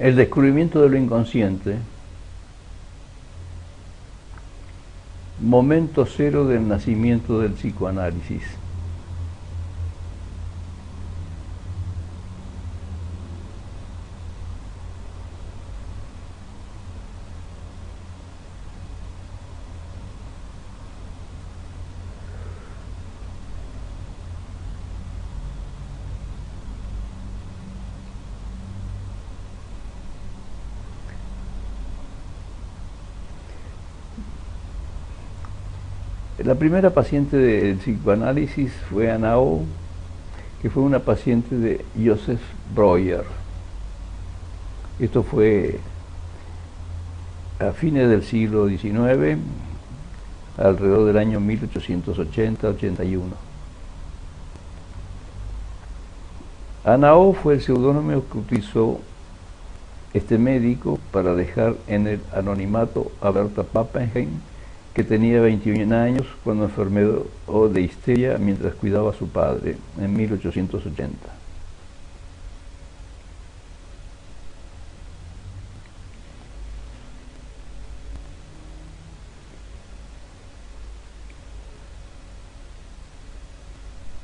El descubrimiento de lo inconsciente, momento cero del nacimiento del psicoanálisis. La primera paciente del psicoanálisis fue Ana O, que fue una paciente de Joseph Breuer. Esto fue a fines del siglo XIX, alrededor del año 1880-81. Ana O fue el seudónimo que utilizó este médico para dejar en el anonimato a Berta Pappenheim, que tenía 21 años cuando enfermó de histeria mientras cuidaba a su padre en 1880.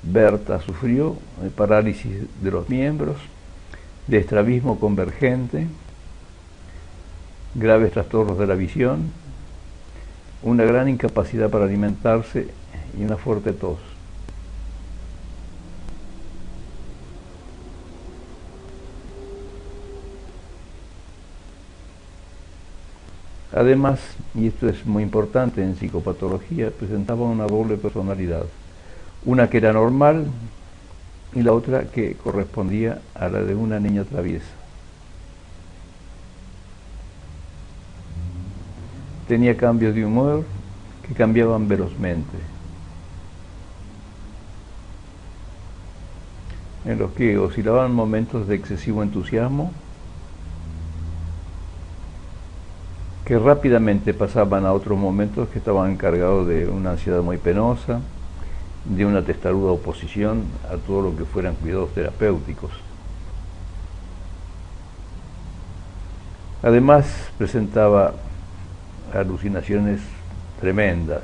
Berta sufrió de parálisis de los miembros, de estrabismo convergente, graves trastornos de la visión, una gran incapacidad para alimentarse y una fuerte tos. Además, y esto es muy importante en psicopatología, presentaba una doble personalidad, una que era normal y la otra que correspondía a la de una niña traviesa. Tenía cambios de humor que cambiaban velozmente, en los que oscilaban momentos de excesivo entusiasmo que rápidamente pasaban a otros momentos que estaban cargados de una ansiedad muy penosa, de una testaruda oposición a todo lo que fueran cuidados terapéuticos. Además, presentaba alucinaciones tremendas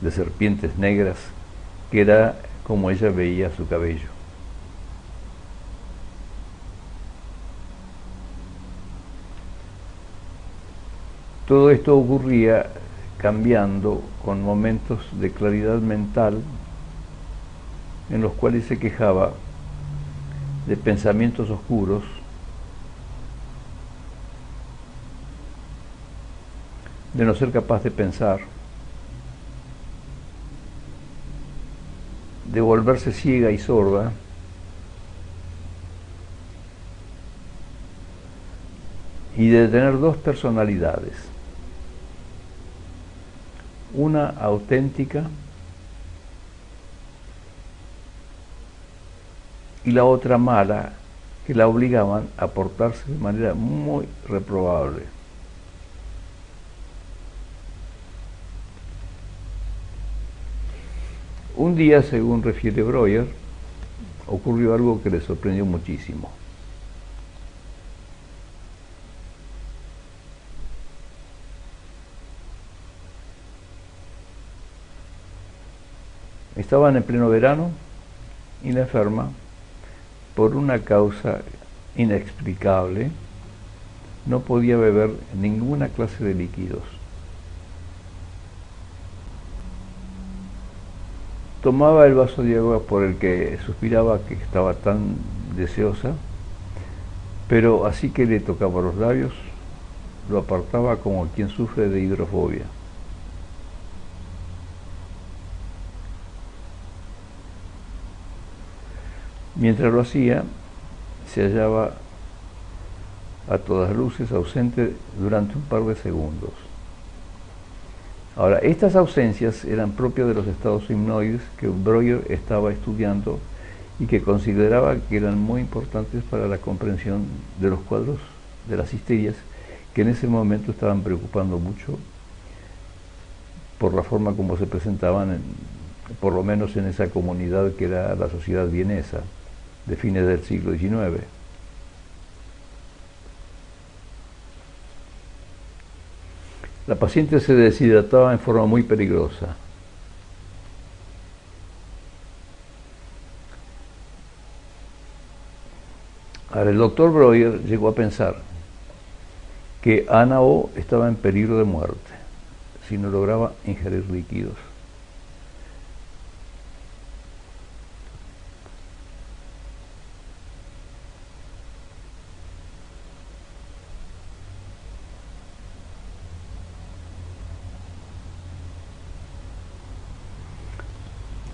de serpientes negras, que era como ella veía su cabello. Todo esto ocurría cambiando con momentos de claridad mental en los cuales se quejaba de pensamientos oscuros, de no ser capaz de pensar, de volverse ciega y sorda, y de tener dos personalidades, una auténtica y la otra mala, que la obligaban a portarse de manera muy reprobable. Un día, según refiere Breuer, ocurrió algo que le sorprendió muchísimo. Estaban en pleno verano y la enferma, por una causa inexplicable, no podía beber ninguna clase de líquidos. Tomaba el vaso de agua por el que suspiraba, que estaba tan deseosa, pero así que le tocaba los labios, lo apartaba como quien sufre de hidrofobia. Mientras lo hacía, se hallaba a todas luces ausente durante un par de segundos. Ahora, estas ausencias eran propias de los estados hipnoides que Breuer estaba estudiando y que consideraba que eran muy importantes para la comprensión de los cuadros de las histerias, que en ese momento estaban preocupando mucho por la forma como se presentaban, por lo menos en esa comunidad que era la sociedad vienesa de fines del siglo XIX. La paciente se deshidrataba en forma muy peligrosa. Ahora, el doctor Breuer llegó a pensar que Ana O estaba en peligro de muerte si no lograba ingerir líquidos.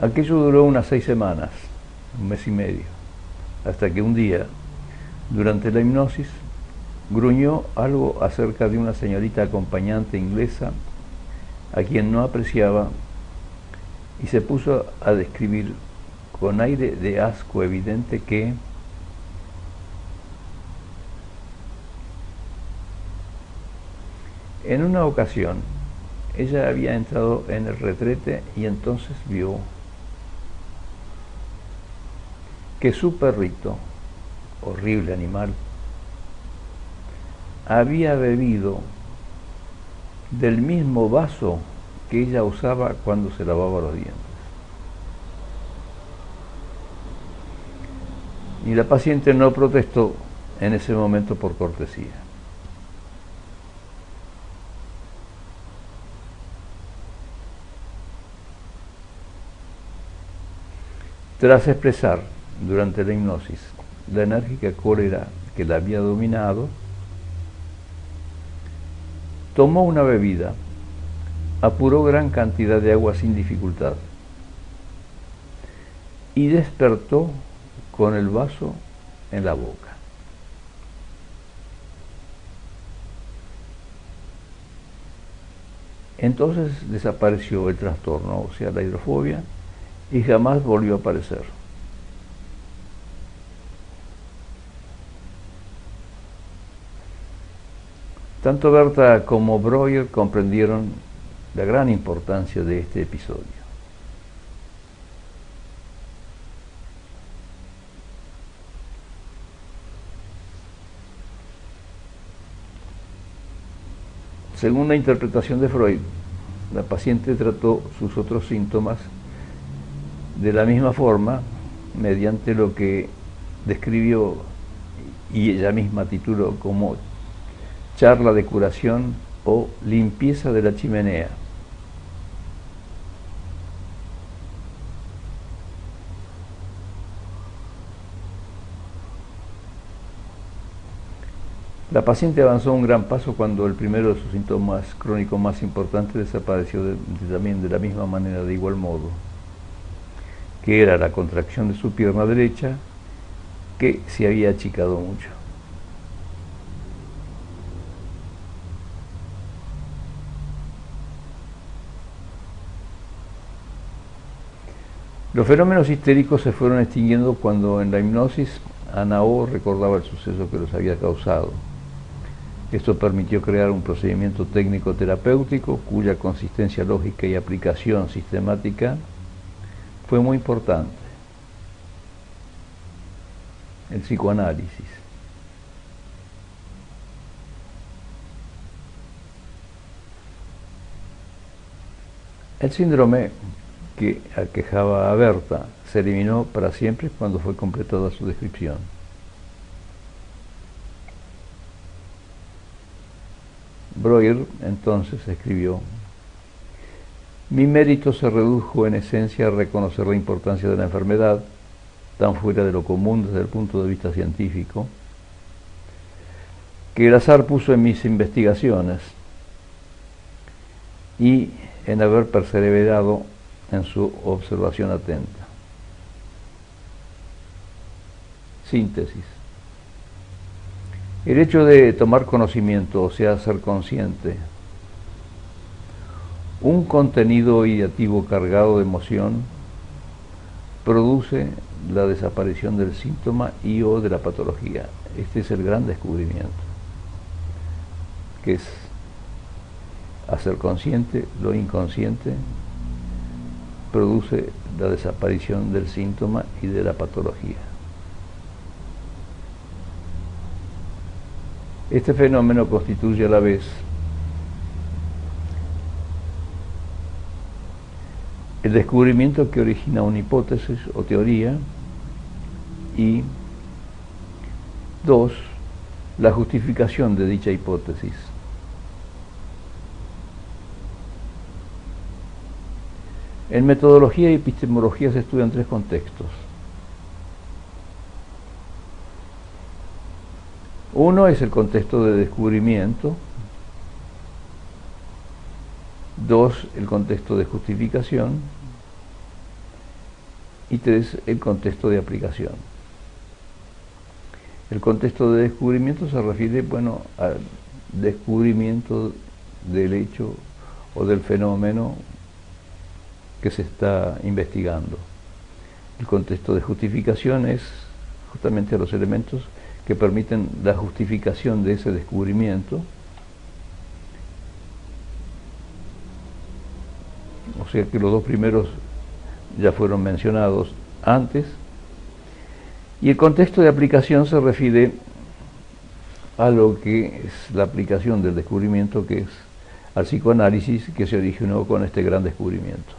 Aquello duró unas 6 semanas, un mes y medio, hasta que un día, durante la hipnosis, gruñó algo acerca de una señorita acompañante inglesa a quien no apreciaba y se puso a describir con aire de asco evidente que en una ocasión ella había entrado en el retrete y entonces vio que su perrito, horrible animal, había bebido del mismo vaso que ella usaba cuando se lavaba los dientes. Y la paciente no protestó en ese momento por cortesía. Tras expresar durante la hipnosis la enérgica cólera que la había dominado, tomó una bebida, apuró gran cantidad de agua sin dificultad y despertó con el vaso en la boca. Entonces desapareció el trastorno, o sea, la hidrofobia, y jamás volvió a aparecer. Tanto Berta como Breuer comprendieron la gran importancia de este episodio. Según la interpretación de Freud, la paciente trató sus otros síntomas de la misma forma, mediante lo que describió y ella misma tituló como charla de curación o limpieza de la chimenea. La paciente avanzó un gran paso cuando el primero de sus síntomas crónicos más importantes desapareció también de la misma manera, de igual modo, que era la contracción de su pierna derecha, que se había achicado mucho. Los fenómenos histéricos se fueron extinguiendo cuando en la hipnosis Ana O recordaba el suceso que los había causado. Esto permitió crear un procedimiento técnico terapéutico cuya consistencia lógica y aplicación sistemática fue muy importante: el psicoanálisis. El síndrome que aquejaba a Berta se eliminó para siempre cuando fue completada su descripción. Breuer entonces escribió: mi mérito se redujo en esencia a reconocer la importancia de la enfermedad, tan fuera de lo común desde el punto de vista científico, que el azar puso en mis investigaciones y en haber perseverado en su observación atenta. Síntesis. El hecho de tomar conocimiento, o sea, ser consciente, un contenido ideativo cargado de emoción, produce la desaparición del síntoma y o de la patología. Este es el gran descubrimiento, que es hacer consciente lo inconsciente produce la desaparición del síntoma y de la patología. Este fenómeno constituye a la vez el descubrimiento que origina una hipótesis o teoría, y 2, la justificación de dicha hipótesis. En metodología y epistemología se estudian 3 contextos. Uno es el contexto de descubrimiento, 2, el contexto de justificación, y 3, el contexto de aplicación. El contexto de descubrimiento se refiere, bueno, al descubrimiento del hecho o del fenómeno que se está investigando. El contexto de justificación es justamente los elementos que permiten la justificación de ese descubrimiento. O sea que los 2 primeros ya fueron mencionados antes. Y el contexto de aplicación se refiere a lo que es la aplicación del descubrimiento, que es al psicoanálisis que se originó con este gran descubrimiento.